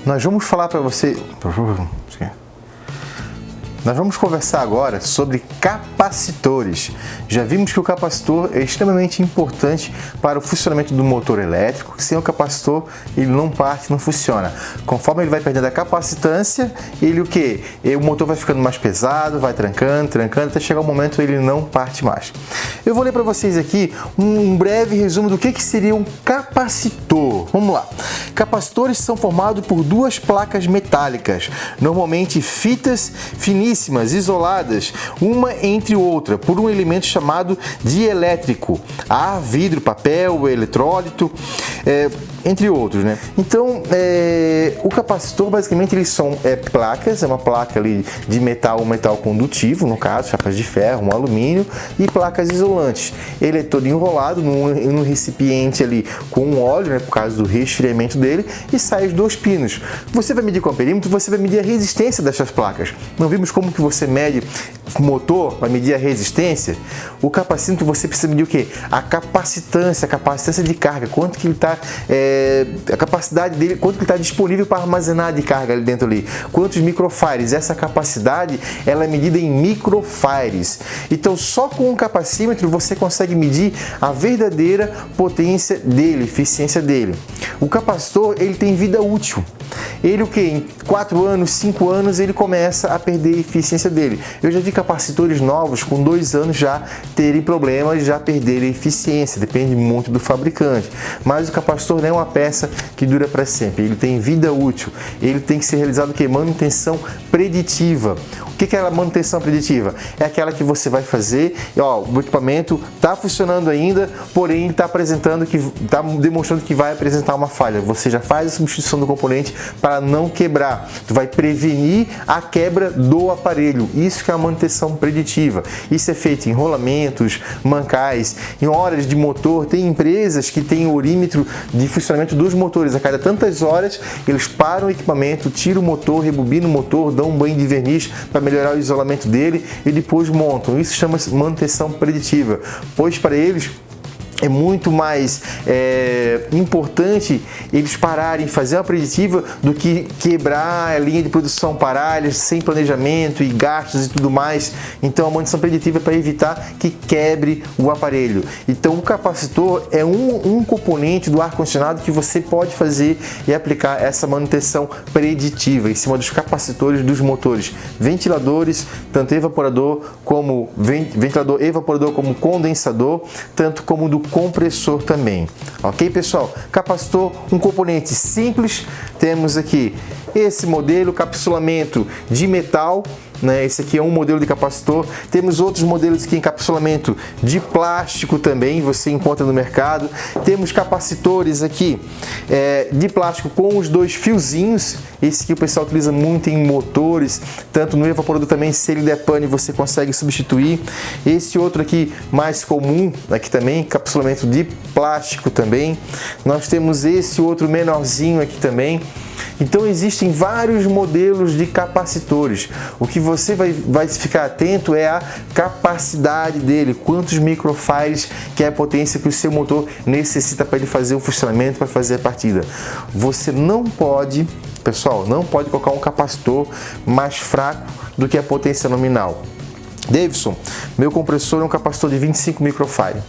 nós vamos falar para você... Nós vamos conversar agora sobre capacitores. Já vimos que o capacitor é extremamente importante para o funcionamento do motor elétrico. Sem o capacitor, ele não parte, não funciona. Conforme ele vai perdendo a capacitância, ele o quê? O motor vai ficando mais pesado, vai trancando, até chegar o momento ele não parte mais. Eu vou ler para vocês aqui um breve resumo do que seria um capacitor. Vamos lá. Capacitores são formados por duas placas metálicas, normalmente fitas finíssimas, isoladas, uma entre outra, por um elemento chamado dielétrico, ar, vidro, papel, eletrólito, entre outros, né? Então, o capacitor, basicamente, eles são placas, é uma placa ali de metal, um metal condutivo, no caso, chapas de ferro, um alumínio, e placas isolantes. Ele é todo enrolado num recipiente ali com um óleo, né, por causa do resfriamento dele, e sai os dois pinos. Você vai medir com o amperímetro, você vai medir a resistência dessas placas. Não vimos como que você mede o motor, vai medir a resistência? O capacímetro você precisa medir o quê? A capacitância de carga, quanto que ele está, a capacidade dele, quanto que ele está disponível para armazenar de carga ali dentro ali, quantos microfarads. Essa capacidade, ela é medida em microfarads. Então, só com um capacímetro você consegue medir a verdadeira potência dele, eficiência dele. O capacitor, ele tem vida útil. Ele o que? Em 4 anos, 5 anos, ele começa a perder a eficiência dele. Eu já vi capacitores novos com 2 anos já terem problemas, já perderem a eficiência, depende muito do fabricante. Mas o capacitor não é uma peça que dura para sempre, ele tem vida útil. Ele tem que ser realizado o que? Manutenção preditiva. O que é a manutenção preditiva? É aquela que você vai fazer, o equipamento está funcionando ainda, porém está demonstrando que vai apresentar uma falha. Você já faz a substituição do componente para não quebrar. Tu vai prevenir a quebra do aparelho. Isso que é a manutenção preditiva. Isso é feito em rolamentos, mancais, em horas de motor. Tem empresas que têm o orímetro de funcionamento dos motores. A cada tantas horas, eles param o equipamento, tiram o motor, rebobinam o motor, dão um banho de verniz para melhorar o isolamento dele e depois montam. Isso chama-se manutenção preditiva, pois para eles é muito mais importante eles pararem, fazer uma preditiva, do que quebrar a linha de produção, parar sem planejamento e gastos e tudo mais. Então a manutenção preditiva é para evitar que quebre o aparelho. Então o capacitor é um componente do ar-condicionado que você pode fazer e aplicar essa manutenção preditiva em cima dos capacitores dos motores, ventiladores, tanto evaporador como condensador, tanto como do compressor também. Ok, pessoal? Capacitor, um componente simples. Temos aqui esse modelo, capsulamento de metal, né? Esse aqui é um modelo de capacitor. Temos outros modelos aqui, encapsulamento de plástico também, você encontra no mercado. Temos capacitores aqui de plástico com os 2 fiozinhos. Esse que o pessoal utiliza muito em motores, tanto no evaporador também, se ele der pane você consegue substituir. Esse outro aqui mais comum, aqui também, encapsulamento de plástico também. Nós temos esse outro menorzinho aqui também. Então existem vários modelos de capacitores. O que você vai ficar atento é a capacidade dele, quantos microfarads, que é a potência que o seu motor necessita para ele fazer o funcionamento, para fazer a partida. Você não pode, pessoal, não pode colocar um capacitor mais fraco do que a potência nominal. Davidson, meu compressor é um capacitor de 25 microfarads.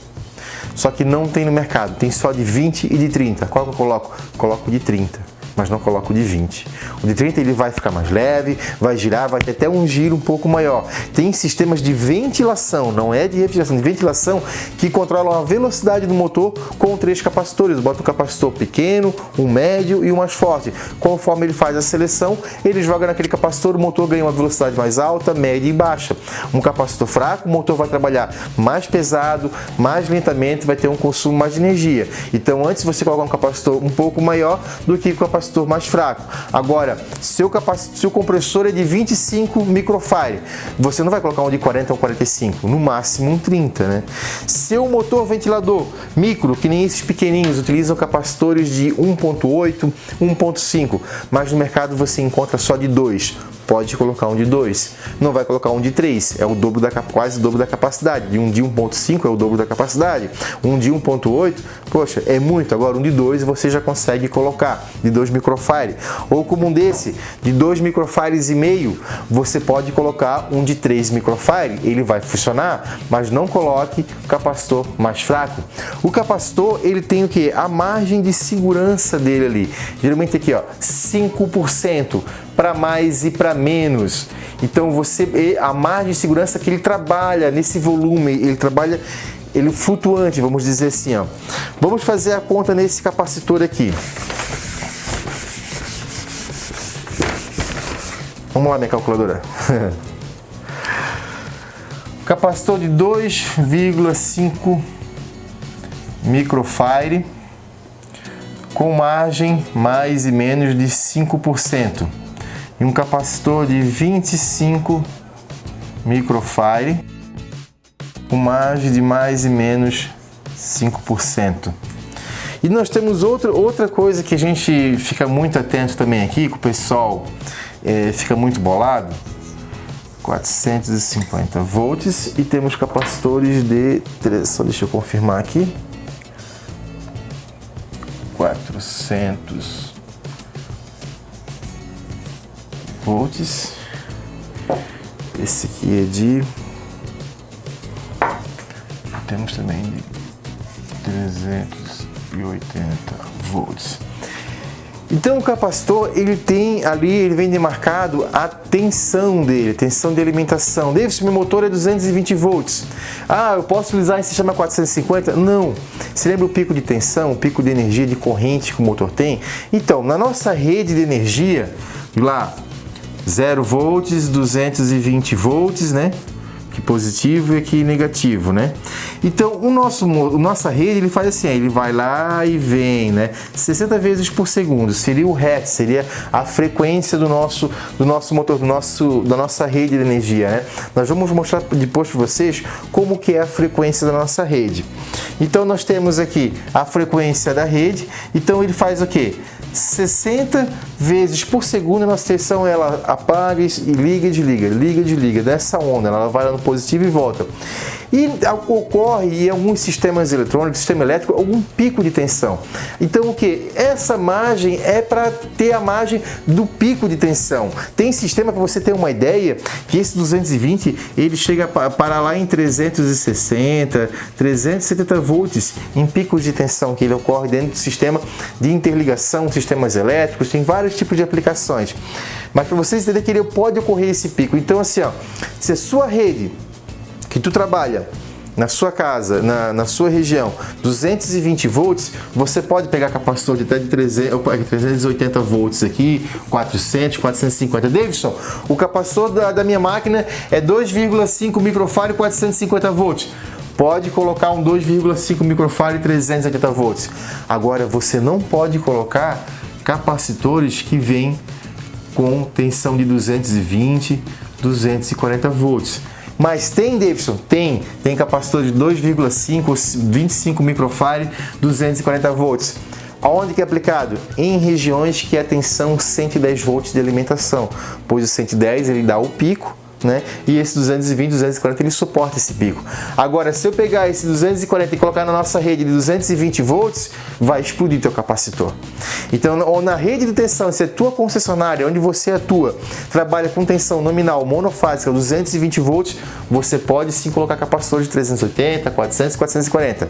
Só que não tem no mercado, tem só de 20 e de 30. Qual que eu coloco? Coloco de 30. Mas não coloco de 20. O de 30 ele vai ficar mais leve, vai girar, vai ter até um giro um pouco maior. Tem sistemas de ventilação, não é de refrigeração, de ventilação, que controlam a velocidade do motor com 3 capacitores. Bota um capacitor pequeno, um médio e um mais forte. Conforme ele faz a seleção, ele joga naquele capacitor, o motor ganha uma velocidade mais alta, média e baixa. Um capacitor fraco, o motor vai trabalhar mais pesado, mais lentamente, vai ter um consumo mais de energia. Então antes você colocar um capacitor um pouco maior do que o capacitor mais fraco. Agora, se o compressor é de 25 microfarads, você não vai colocar um de 40 ou 45, no máximo um 30, né? Seu motor ventilador micro, que nem esses pequenininhos, utilizam capacitores de 1.8, 1.5, mas no mercado você encontra só de 2. pode colocar um de 2. Não vai colocar um de 3, é o dobro quase o dobro da capacidade. De um de 1.5 é o dobro da capacidade. Um de 1.8, poxa, é muito. Agora um de 2 você já consegue colocar, de 2 microfarad. Ou como um desse, de 2 microfarads e meio, você pode colocar um de 3 microfarad. Ele vai funcionar, mas não coloque o capacitor mais fraco. O capacitor, ele tem o que? A margem de segurança dele ali. Geralmente aqui, ó, 5% para mais e para menos. Então a margem de segurança que ele trabalha nesse volume, ele é flutuante, vamos dizer assim, ó. Vamos fazer a conta nesse capacitor aqui. Vamos lá, minha calculadora. Capacitor de 2,5 microfarad com margem mais e menos de 5%. E um capacitor de 25 microfarad com margem de mais e menos 5%. E nós temos outra coisa que a gente fica muito atento também aqui, que o pessoal fica muito bolado. 450 volts e temos capacitores de, só deixa eu confirmar aqui, 400 volts. Esse aqui é de, temos também de 380 volts. Então o capacitor, ele tem ali, ele vem demarcado a tensão dele, tensão de alimentação. Davidson, meu motor é 220 volts. Ah, eu posso utilizar em sistema 450? Não. Você lembra o pico de tensão, o pico de energia, de corrente que o motor tem? Então, na nossa rede de energia, lá, 0 volts, 220 volts, né? Aqui positivo e aqui negativo, né? Então, nossa rede, ele faz assim, ele vai lá e vem, né? 60 vezes por segundo, seria o hertz, seria a frequência do nosso motor, da nossa rede de energia, né? Nós vamos mostrar depois para vocês como que é a frequência da nossa rede. Então, nós temos aqui a frequência da rede, então ele faz o quê? 60 vezes por segundo a nossa tensão, ela apaga e liga e desliga, liga e desliga, dessa onda, ela vai lá no positivo e volta. E ocorre em alguns sistemas eletrônicos, sistema elétrico, algum pico de tensão. Então o que? Essa margem é para ter a margem do pico de tensão. Tem sistema, para você ter uma ideia, que esse 220 ele chega a parar lá em 360, 370 volts em picos de tensão que ele ocorre dentro do sistema de interligação, sistemas elétricos, tem vários tipos de aplicações. Mas para vocês entenderem que ele pode ocorrer esse pico. Então assim, ó, se a sua rede que tu trabalha na sua casa, na sua região, 220 volts, você pode pegar capacitor de até de 380 volts aqui, 400, 450. Davidson, o capacitor da minha máquina é 2,5 microfarad 450 volts. Pode colocar um 2,5 microfarad 380 volts. Agora, você não pode colocar capacitores que vêm com tensão de 220, 240 volts. Mas tem, Davidson? Tem capacitor de 2,5, 25 microfarad, 240 volts. Aonde que é aplicado? Em regiões que a tensão 110 volts de alimentação, pois o 110 ele dá o pico, né? E esse 220, 240 ele suporta esse pico. Agora, se eu pegar esse 240 e colocar na nossa rede de 220 volts, vai explodir teu capacitor. Então, ou na rede de tensão, se é tua concessionária, onde você atua, trabalha com tensão nominal monofásica 220 volts, você pode sim colocar capacitor de 380, 400, 440.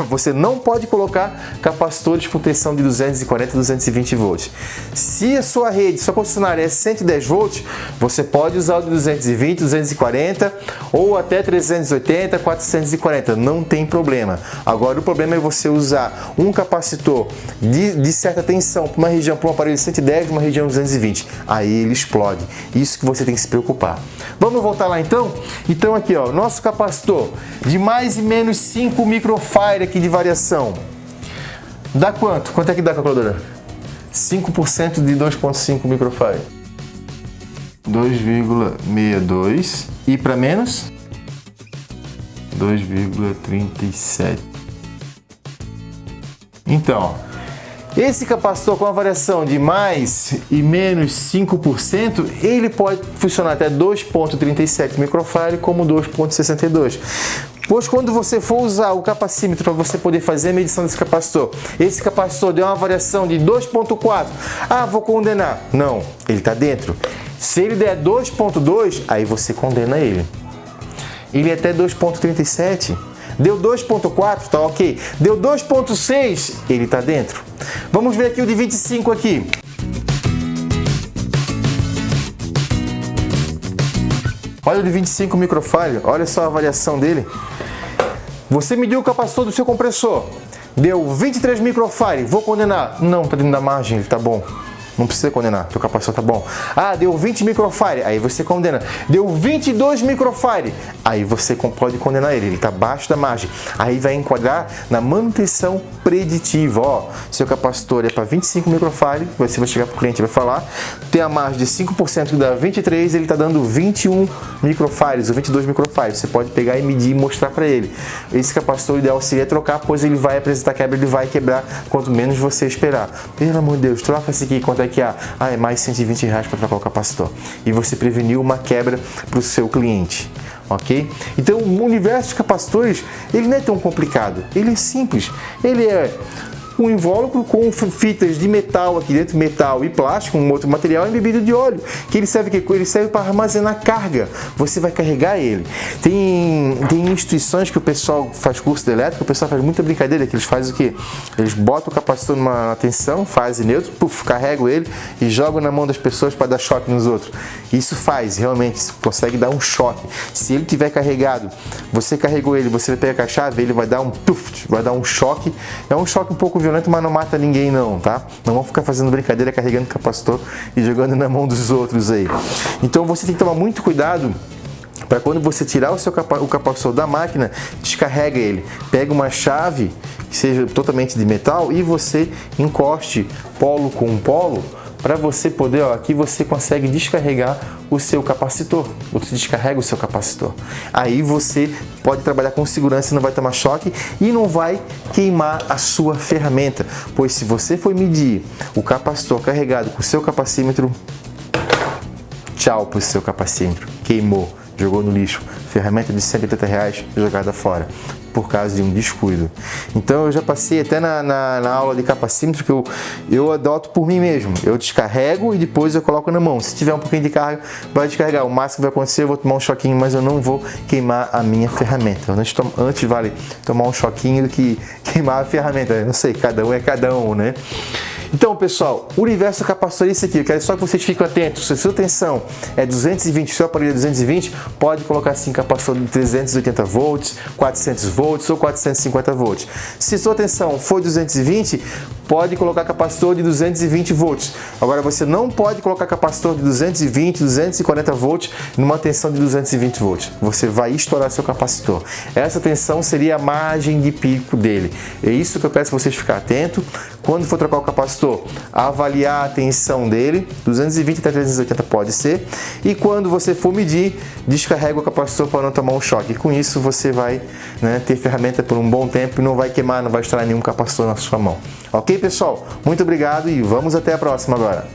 Você não pode colocar capacitores com tensão de 240, 220 volts. Se a sua rede, sua concessionária é 110 volts, você pode usar o de 220, 240 ou até 380, 440, não tem problema. Agora o problema é você usar um capacitor de certa tensão para uma região, para um aparelho de 110, uma região de 220, aí ele explode. Isso que você tem que se preocupar. Vamos voltar lá então? Então aqui, ó, nosso capacitor de mais e menos 5 microfarad aqui de variação. Dá quanto? Quanto é que dá, calculadora? 5% de 2,5 microfarad. 2,62 e para menos 2,37. Então, Esse capacitor com a variação de mais e menos 5%, ele pode funcionar até 2.37 microfarad como 2.62. Pois quando você for usar o capacímetro para você poder fazer a medição desse capacitor, esse capacitor deu uma variação de 2.4, vou condenar. Não, ele está dentro. Se ele der 2.2, aí você condena ele. Ele é até 2.37. Deu 2.4, tá ok. Deu 2.6, ele está dentro. Vamos ver aqui o de 25 aqui. Olha o de 25 microfarad, olha só a variação dele. Você mediu o capacitor do seu compressor, deu 23 microfarad, vou condenar? Não, está dentro da margem, ele está bom. Não precisa condenar, teu capacitor tá bom. Deu 20 microfarad, aí você condena. Deu 22 microfarad, aí você pode condenar ele está abaixo da margem. Aí vai enquadrar na manutenção preditiva. Seu capacitor é para 25 microfarad, você vai chegar para o cliente e vai falar, tem a margem de 5% que dá 23, ele está dando 21 microfarads ou 22 microfarads. Você pode pegar e medir e mostrar para ele. Esse capacitor, o ideal seria trocar, pois ele vai apresentar quebra, ele vai quebrar quanto menos você esperar. Pelo amor de Deus, troca esse aqui, quanto é que há? É mais R$120 para trocar o capacitor. E você preveniu uma quebra para o seu cliente. Ok? Então o universo de capacitores, ele não é tão complicado, ele é simples. Ele é um invólucro com fitas de metal aqui dentro, metal e plástico, um outro material embebido de óleo, que ele serve para armazenar carga. Você vai carregar ele. Tem instituições que o pessoal faz curso de elétrica, o pessoal faz muita brincadeira, que eles fazem o quê? Eles botam o capacitor numa tensão, fase neutro, carregam ele e jogam na mão das pessoas para dar choque nos outros. Isso faz, realmente, consegue dar um choque. Se ele tiver carregado, você carregou ele, você vai pegar a chave, ele vai dar um choque. É um choque um pouco violento, mas não mata ninguém não, tá? Não vamos ficar fazendo brincadeira, carregando o capacitor e jogando na mão dos outros aí. Então você tem que tomar muito cuidado para quando você tirar o capacitor da máquina, descarrega ele. Pega uma chave que seja totalmente de metal e você encoste polo com polo, para você poder, aqui você consegue descarregar o seu capacitor. Você descarrega o seu capacitor. Aí você pode trabalhar com segurança, não vai tomar choque e não vai queimar a sua ferramenta. Pois se você for medir o capacitor carregado com o seu capacímetro, tchau para o seu capacímetro. Queimou, jogou no lixo. Ferramenta de R$180 jogada fora, por causa de um descuido. Então eu já passei até na aula de capacímetro que eu adoto por mim mesmo. Eu descarrego e depois eu coloco na mão. Se tiver um pouquinho de carga, vai descarregar. O máximo que vai acontecer, eu vou tomar um choquinho, mas eu não vou queimar a minha ferramenta. Antes vale tomar um choquinho do que queimar a ferramenta. Eu não sei, cada um é cada um, né? Então, pessoal, o universo capacitor é isso aqui. Eu quero só que vocês fiquem atentos. Se a sua tensão é 220, seu aparelho é 220, pode colocar assim capacitor de 380 volts, 400 volts ou 450 volts. Se sua tensão for 220, pode colocar capacitor de 220 volts. Agora, você não pode colocar capacitor de 220, 240 volts numa tensão de 220 volts. Você vai estourar seu capacitor. Essa tensão seria a margem de pico dele. É isso que eu peço para vocês ficarem atentos. Quando for trocar o capacitor, avaliar a tensão dele, 220 até 380 pode ser. E quando você for medir, descarrega o capacitor para não tomar um choque. E com isso você vai ter ferramenta por um bom tempo e não vai queimar, não vai estourar nenhum capacitor na sua mão. Ok, pessoal? Muito obrigado e vamos até a próxima agora.